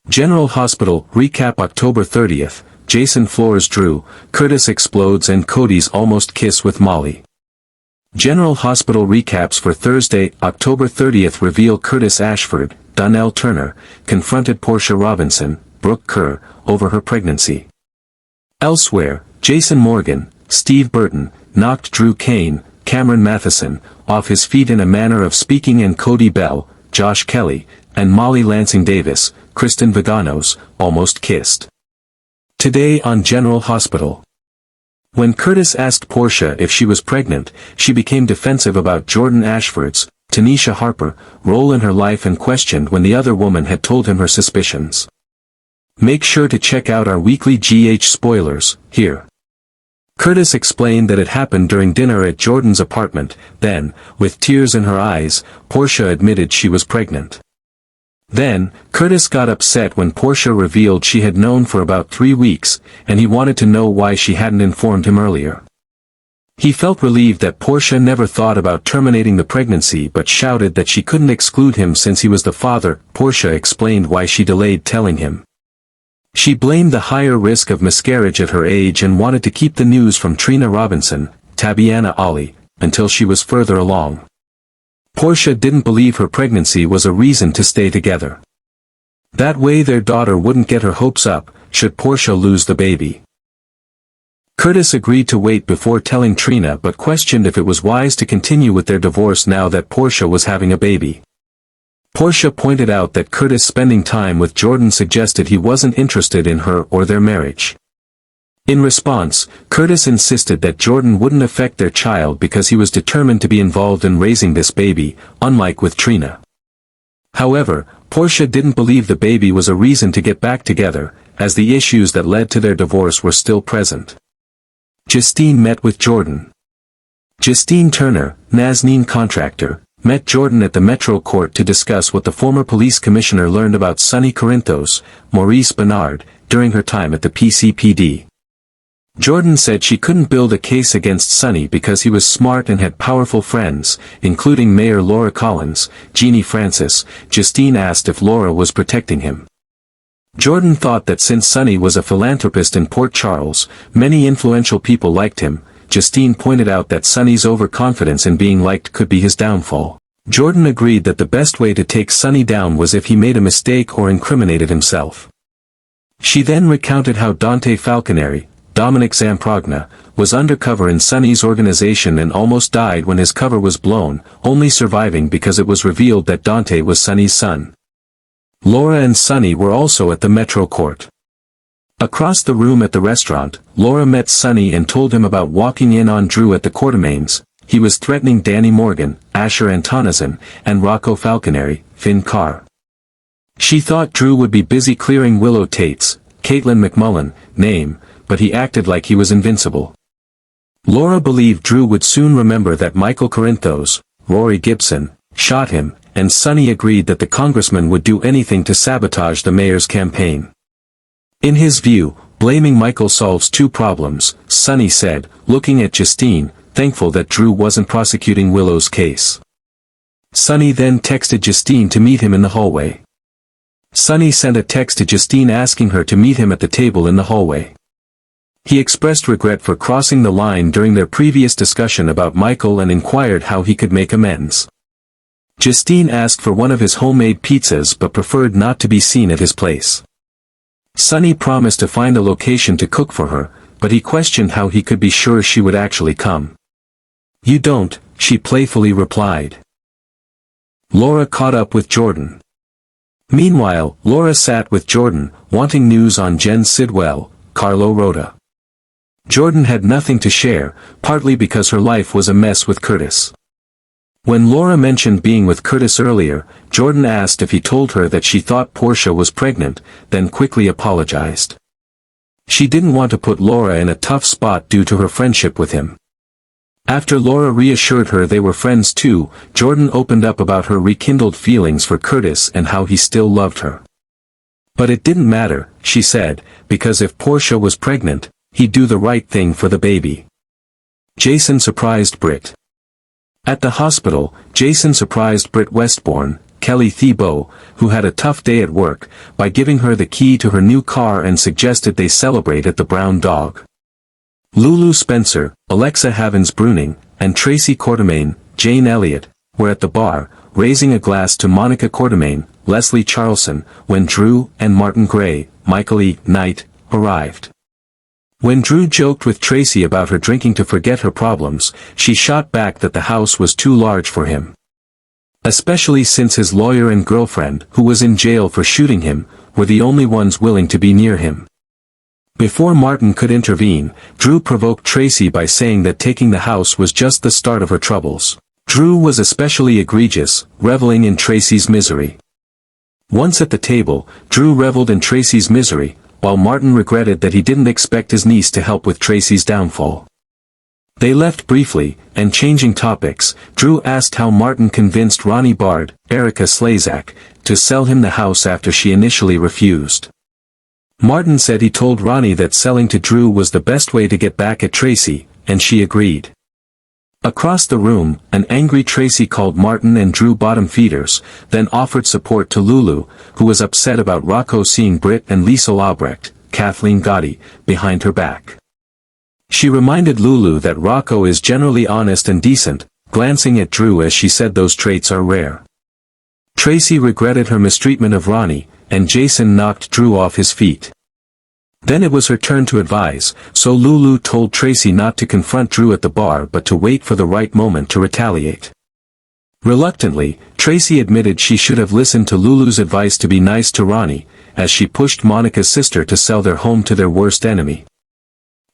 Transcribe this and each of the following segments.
General Hospital, recap October 30th, Jason floors Drew, Curtis explodes and Cody's almost kiss with Molly. General Hospital recaps for Thursday, October 30th reveal Curtis Ashford, Donnell Turner, confronted Portia Robinson, Brooke Kerr, over her pregnancy. Elsewhere, Jason Morgan, Steve Burton, knocked Drew Kane, Cameron Matheson, off his feet in a manner of speaking, and Cody Bell, Josh Kelly, and Molly Lansing Davis, Kristen Vaganos, almost kissed. Today on General Hospital. When Curtis asked Portia if she was pregnant, she became defensive about Jordan Ashford's, Tanisha Harper, role in her life and questioned when the other woman had told him her suspicions. Make sure to check out our weekly GH spoilers, here. Curtis explained that it happened during dinner at Jordan's apartment, then, with tears in her eyes, Portia admitted she was pregnant. Then, Curtis got upset when Portia revealed she had known for about 3 weeks, and he wanted to know why she hadn't informed him earlier. He felt relieved that Portia never thought about terminating the pregnancy but shouted that she couldn't exclude him since he was the father. Portia explained why she delayed telling him. She blamed the higher risk of miscarriage at her age and wanted to keep the news from Trina Robinson, Tabiana Ali, until she was further along. Portia didn't believe her pregnancy was a reason to stay together. That way their daughter wouldn't get her hopes up, should Portia lose the baby. Curtis agreed to wait before telling Trina but questioned if it was wise to continue with their divorce now that Portia was having a baby. Portia pointed out that Curtis spending time with Jordan suggested he wasn't interested in her or their marriage. In response, Curtis insisted that Jordan wouldn't affect their child because he was determined to be involved in raising this baby, unlike with Trina. However, Portia didn't believe the baby was a reason to get back together, as the issues that led to their divorce were still present. Justine met with Jordan. Justine Turner, Nazneen contractor, met Jordan at the Metro Court to discuss what the former police commissioner learned about Sonny Corinthos, Maurice Bernard, during her time at the PCPD. Jordan said she couldn't build a case against Sonny because he was smart and had powerful friends, including Mayor Laura Collins, Jeannie Francis. Justine asked if Laura was protecting him. Jordan thought that since Sonny was a philanthropist in Port Charles, many influential people liked him. Justine pointed out that Sonny's overconfidence in being liked could be his downfall. Jordan agreed that the best way to take Sonny down was if he made a mistake or incriminated himself. She then recounted how Dante Falconeri, Dominic Zamprogna, was undercover in Sonny's organization and almost died when his cover was blown, only surviving because it was revealed that Dante was Sonny's son. Laura and Sonny were also at the Metro Court. Across the room at the restaurant, Laura met Sonny and told him about walking in on Drew at the Quartermaines. He was threatening Danny Morgan, Asher Antonazan, and Rocco Falconeri, Finn Carr. She thought Drew would be busy clearing Willow Tate's, Caitlin McMullen, name, but he acted like he was invincible. Laura believed Drew would soon remember that Michael Corinthos, Rory Gibson, shot him, and Sonny agreed that the congressman would do anything to sabotage the mayor's campaign. In his view, blaming Michael solves 2 problems, Sonny said, looking at Justine, thankful that Drew wasn't prosecuting Willow's case. Sonny then texted Justine to meet him in the hallway. Sonny sent a text to Justine asking her to meet him at the table in the hallway. He expressed regret for crossing the line during their previous discussion about Michael and inquired how he could make amends. Justine asked for one of his homemade pizzas but preferred not to be seen at his place. Sonny promised to find a location to cook for her, but he questioned how he could be sure she would actually come. "You don't," she playfully replied. Laura caught up with Jordan. Meanwhile, Laura sat with Jordan, wanting news on Jen Sidwell, Carlo Rota. Jordan had nothing to share, partly because her life was a mess with Curtis. When Laura mentioned being with Curtis earlier, Jordan asked if he told her that she thought Portia was pregnant, then quickly apologized. She didn't want to put Laura in a tough spot due to her friendship with him. After Laura reassured her they were friends too, Jordan opened up about her rekindled feelings for Curtis and how he still loved her. But it didn't matter, she said, because if Portia was pregnant, he'd do the right thing for the baby. Jason surprised Britt. At the hospital, Jason surprised Britt Westbourne, Kelly Thibault, who had a tough day at work, by giving her the key to her new car and suggested they celebrate at the Brown Dog. Lulu Spencer, Alexa Havens-Bruning, and Tracy Quartermaine, Jane Elliott, were at the bar, raising a glass to Monica Quartermaine, Leslie Charlson, when Drew and Martin Gray, Michael E. Knight, arrived. When Drew joked with Tracy about her drinking to forget her problems, she shot back that the house was too large for him. Especially since his lawyer and girlfriend, who was in jail for shooting him, were the only ones willing to be near him. Before Martin could intervene, Drew provoked Tracy by saying that taking the house was just the start of her troubles. Drew was especially egregious, reveling in Tracy's misery. Once at the table, Drew reveled in Tracy's misery, while Martin regretted that he didn't expect his niece to help with Tracy's downfall. They left briefly, and changing topics, Drew asked how Martin convinced Ronnie Bard, Erica Slazak, to sell him the house after she initially refused. Martin said he told Ronnie that selling to Drew was the best way to get back at Tracy, and she agreed. Across the room, an angry Tracy called Martin and Drew bottom feeders, then offered support to Lulu, who was upset about Rocco seeing Britt and Lisa Albrecht, Kathleen Gotti, behind her back. She reminded Lulu that Rocco is generally honest and decent, glancing at Drew as she said those traits are rare. Tracy regretted her mistreatment of Ronnie, and Jason knocked Drew off his feet. Then it was her turn to advise, so Lulu told Tracy not to confront Drew at the bar but to wait for the right moment to retaliate. Reluctantly, Tracy admitted she should have listened to Lulu's advice to be nice to Ronnie, as she pushed Monica's sister to sell their home to their worst enemy.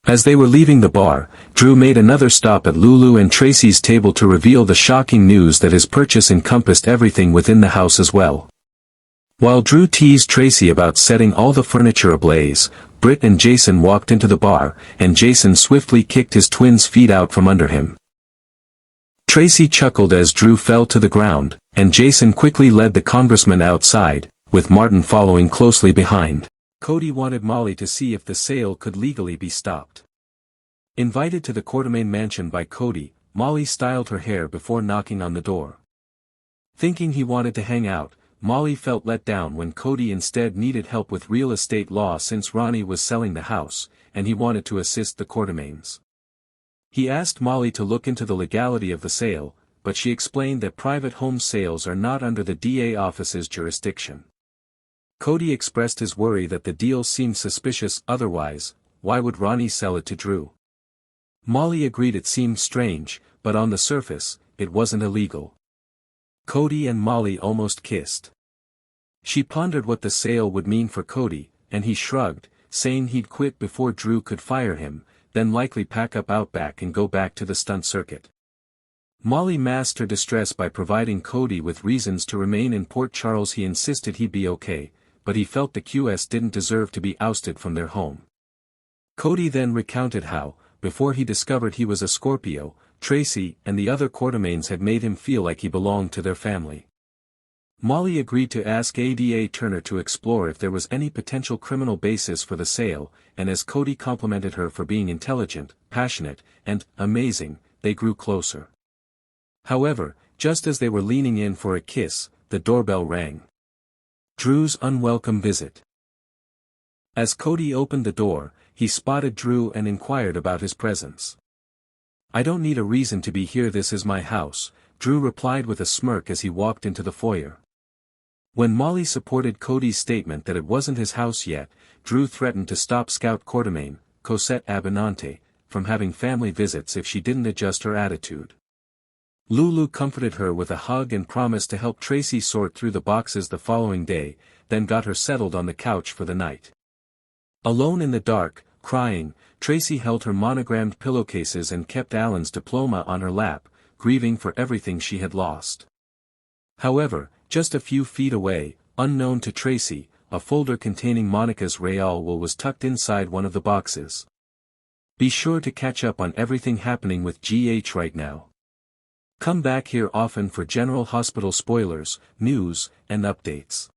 As they were leaving the bar, Drew made another stop at Lulu and Tracy's table to reveal the shocking news that his purchase encompassed everything within the house as well. While Drew teased Tracy about setting all the furniture ablaze, Britt and Jason walked into the bar, and Jason swiftly kicked his twins' feet out from under him. Tracy chuckled as Drew fell to the ground, and Jason quickly led the congressman outside, with Martin following closely behind. Cody wanted Molly to see if the sale could legally be stopped. Invited to the Quartermaine mansion by Cody, Molly styled her hair before knocking on the door. Thinking he wanted to hang out, Molly felt let down when Cody instead needed help with real estate law since Ronnie was selling the house, and he wanted to assist the Quartermaines. He asked Molly to look into the legality of the sale, but she explained that private home sales are not under the DA office's jurisdiction. Cody expressed his worry that the deal seemed suspicious otherwise, why would Ronnie sell it to Drew? Molly agreed it seemed strange, but on the surface, it wasn't illegal. Cody and Molly almost kissed. She pondered what the sale would mean for Cody, and he shrugged, saying he'd quit before Drew could fire him, then likely pack up Outback and go back to the stunt circuit. Molly masked her distress by providing Cody with reasons to remain in Port Charles. He insisted he'd be okay, but he felt the QS didn't deserve to be ousted from their home. Cody then recounted how, before he discovered he was a Scorpio, Tracy and the other Quartermaines had made him feel like he belonged to their family. Molly agreed to ask Ada Turner to explore if there was any potential criminal basis for the sale, and as Cody complimented her for being intelligent, passionate, and amazing, they grew closer. However, just as they were leaning in for a kiss, the doorbell rang. Drew's unwelcome visit. As Cody opened the door, he spotted Drew and inquired about his presence. "I don't need a reason to be here, this is my house," Drew replied with a smirk as he walked into the foyer. When Molly supported Cody's statement that it wasn't his house yet, Drew threatened to stop Scout Quartermaine, Cosette Abinante, from having family visits if she didn't adjust her attitude. Lulu comforted her with a hug and promised to help Tracy sort through the boxes the following day, then got her settled on the couch for the night. Alone in the dark, crying, Tracy held her monogrammed pillowcases and kept Alan's diploma on her lap, grieving for everything she had lost. However, just a few feet away, unknown to Tracy, a folder containing Monica's Real will was tucked inside one of the boxes. Be sure to catch up on everything happening with GH right now. Come back here often for General Hospital spoilers, news, and updates.